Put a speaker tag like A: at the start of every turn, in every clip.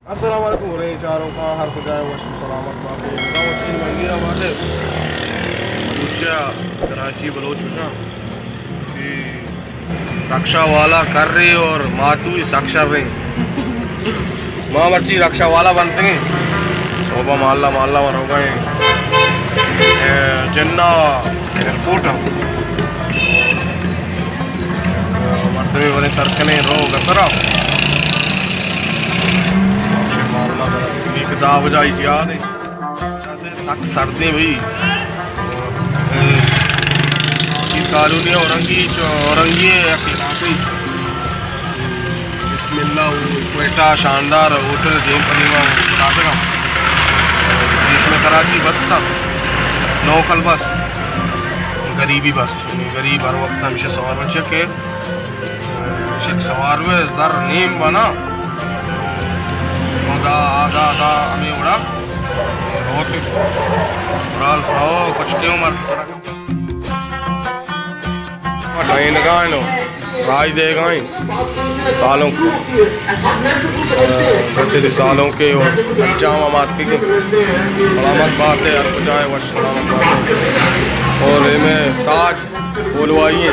A: अस्सलाम वालेकुम हो रहे चारों का हर को जाए वश सलामत बातें मंगीरा बातें बलूचिया कराची बलोच में कि रक्षा वाला कर रही और मातू साक्षर रही माँ मर्ची रक्षा वाला बनते हैं शोभा माल्ला माल्ला वन हो गए जिन्ना एयरपोर्ट मरतबे वाले सरकने रो गतरा एक दाव जाई याद है तक सर्दी भाई कानूनी औरंगी बिस्मिल्लाह क्वेटा शानदार होटल जेम पनीवा जिसमें कराची बस था लोकल बस गरीबी बस गरीब हर वक्त हमेशा सवार बन के सवार में जर नीम बना आधा आधा हमें उड़ा बहुत कुछ क्यों मर ट्रेन का है नो राज देगा सालों सालों के और जामा मास्की के सलामत बात है हर कुछ आए वश सलामत बात है और इनमें साज बोलवाइए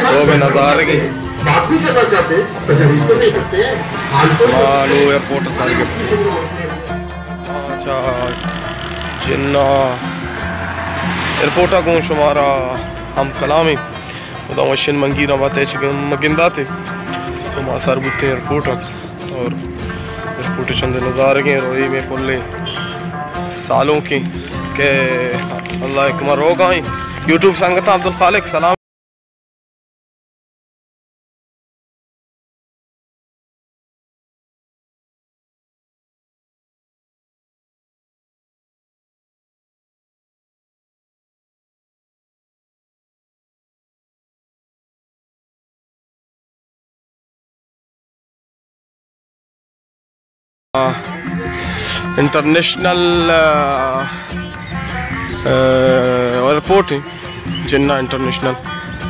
A: वो भी नज़ारे की बात भी करना चाहते हैं तो इसको नहीं सकते हैं मालू एयरपोर्ट सारी के अच्छा जिन्ना एयरपोर्ट को शुमारा हम कलामी उदा मशीन मंगीरा बातें मगिंदा थे तो मां सर बुते एयरपोर्ट और एयरपोर्ट चंद नज़ारे के रोई में खुले सालों की के अल्लाह कुमार होगा यूट्यूब संगत अब्दुल खालिक सलाम इंटरनेशनल एयरपोर्ट है जिन्ना इंटरनेशनल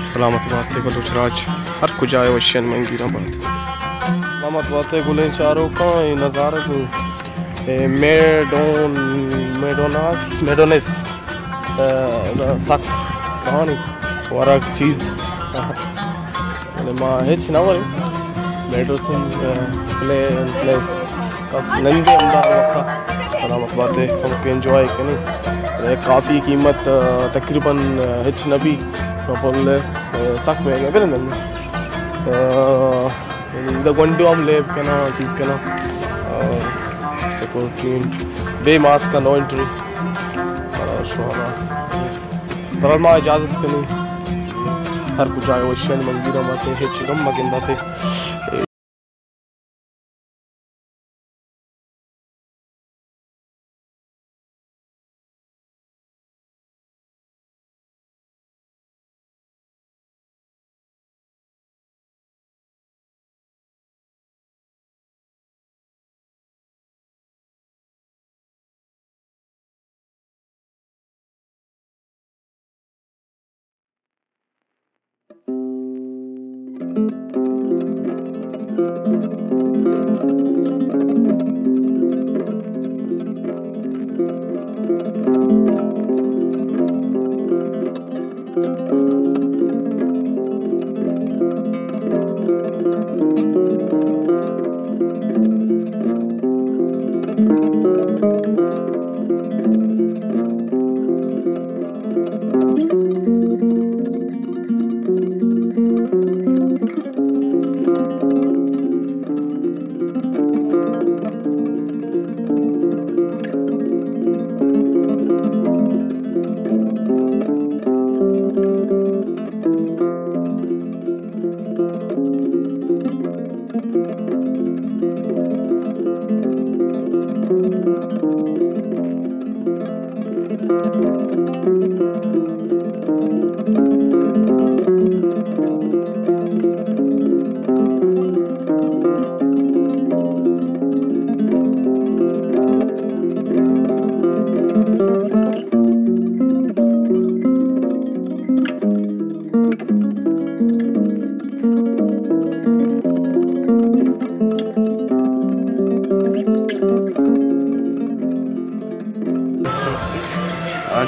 A: सलामत बात है बलूचराज हर कुछ आए वशियन मंगीरा बात सलामत बात है गुले चारों का नज़ारा मेडोनेस तक कहानी वरक चीज़ माँ हिच ना वरी मेडोसिन प्ले नंगे अंदाज रखा सलामत बातें हमको एंजॉय करें काफ़ी कीमत तकरीबन हिच नबी बोले तक में गए फिर नंगे इधर गुंडू हम लेब के ना चीज़ के ना बे मास्क का नो एंट्री बरल माँ इजाज़त करें हर कुछ आए वशियन मंगीरा बातें हिच गम मगिंदा थे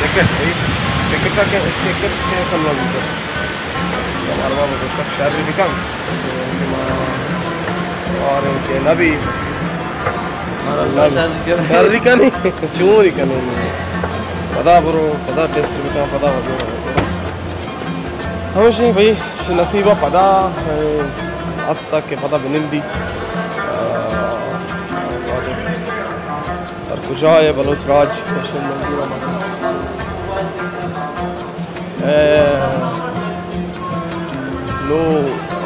A: टिकट का क्या टिकट कैंसिल हो गया हमारे बाबू को सब शहर भी कम और उनके नबी शहर भी का नहीं चोरी का नहीं पता ब्रो पता टेस्ट भी का पता हो गया हमेशा भाई नसीबा पता आज तक के पता बनिंदी और कुछ आए बलोच राज लो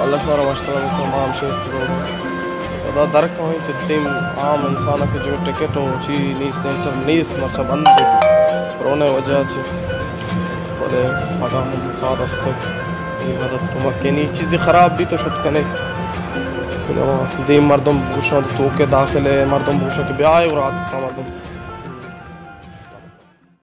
A: अल्लाह ताला माशाल्लाह तमाम शेख पता दरक हो चित्तीम आम इंसान के जो टिकट हो ची नीस नेचर नीस मतलब बंद कोरोना वजह से बोले पता हम साथ अस्ते ये मदद तो मक्केनी चीज़ें ख़राब भी तो शुद्ध कने दे मर्दम भूषण तो के दाखिले मर्दम भूषण के ब्याह और रात का मर्दम